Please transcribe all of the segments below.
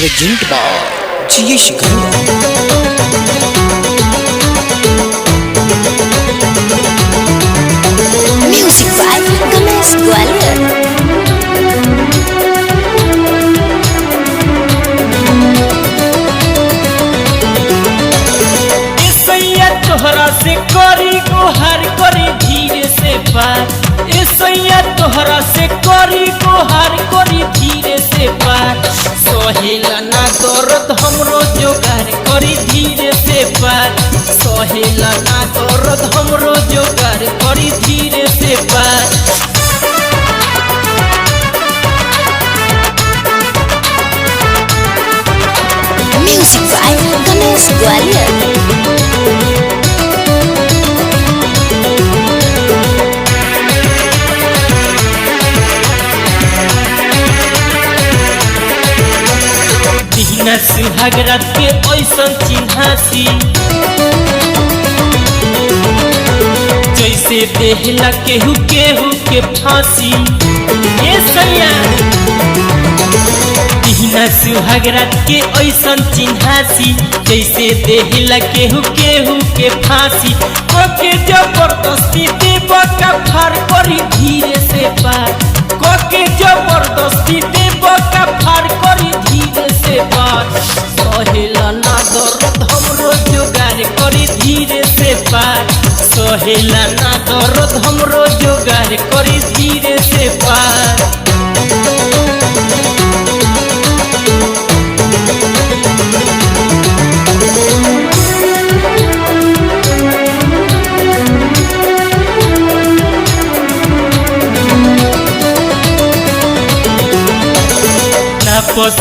Present by जीएश music by Ganesh Gwalior. तोहरा से करी गोहार करी धीरे से पार ऐसैया तोहरा से करी गोहार करी धीरे से पार सहेला ना दर्द हमरो जोगार करी धीरे से पार सहेला ना दर्द हमरो जोगार करी धीरे से पार म्यूजिक बाय गणेश ग्वालियर। सुहाग रात के ऐसन चिन्हासी जैसे देहला केहू केहू के फांसी ये सैया बिना सुहाग रात के ऐसन चिन्हासी जैसे देहला केहू केहू के फांसी कोके जबरदस्ती देव का फार करी धीरे से पार कोके जबरदस्ती देव का फार करी धीरे से पार सहेला ना दर्द हमरो जोगार करी धीरे से पार सहेला ना दर्द हमरो जोगार करी धीरे से पार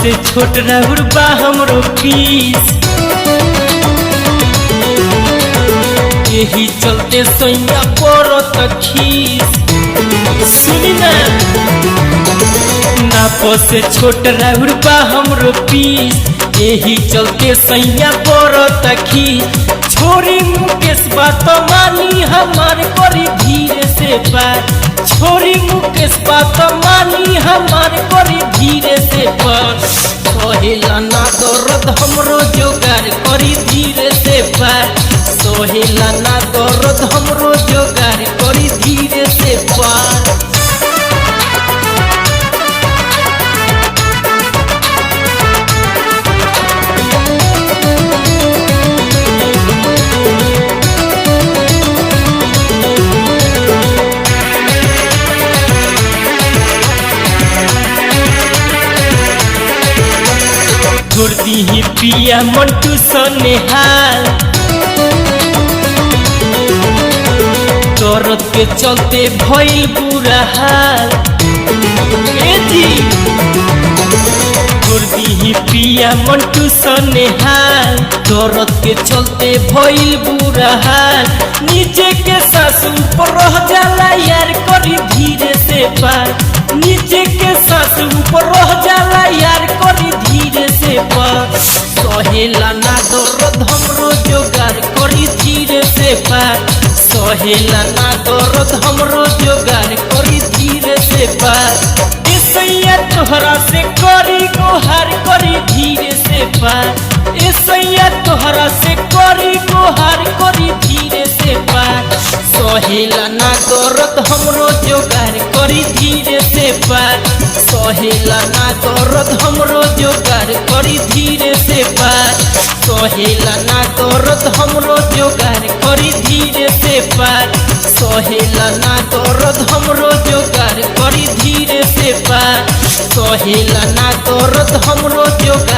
से छोट राहुल बा हमरो पीस यही चलते सैया पड़त खीस सुनी ना नाप से छोट राहुल बा हमरो पीस यही चलते सैया पड़त खीस छोरी मुकेश बात मानी हमार करी धीरे से पार छोरी मुकेश बात मानी हमार करी धीरे से पार सहेला ना दर्द हमरो जोगार करी धीरे से पार सहेला ना दर्द हमरो जोगार करी धीरे से पार छोड़ दी पिया मंटू सनेहाल दर्द के चलते भइल बुरा हाल छोड़ दी पिया मंटू सनेहाल दर्द के चलते भइल बुरा हाल नीचे के सास ऊपर रह जाला यार करी धीरे से पार नीचे के सास ऊपर रह जाला यार करी धीरे से पार सहेला ना दर्द हमरो जोगार करी धीरे से पार सहेला ना दर्द हमरो जोगार करी धीरे से पार ऐसैया तोहरा से करी गोहार करी धीरे से पार ऐसैया तोहरा से करी गोहार करी धीरे से पार सहेला ना दर्द हमरो जोगार करी धीरे से पार सहेला ना दर्द हमरो जोगार करी धीरे से पार सहेला ना दर्द हमरो जोगार करी धीरे से पार सहेला ना दर्द हमरो जोगार करी धीरे से पार सहेला ना दर्द हमरो जोगार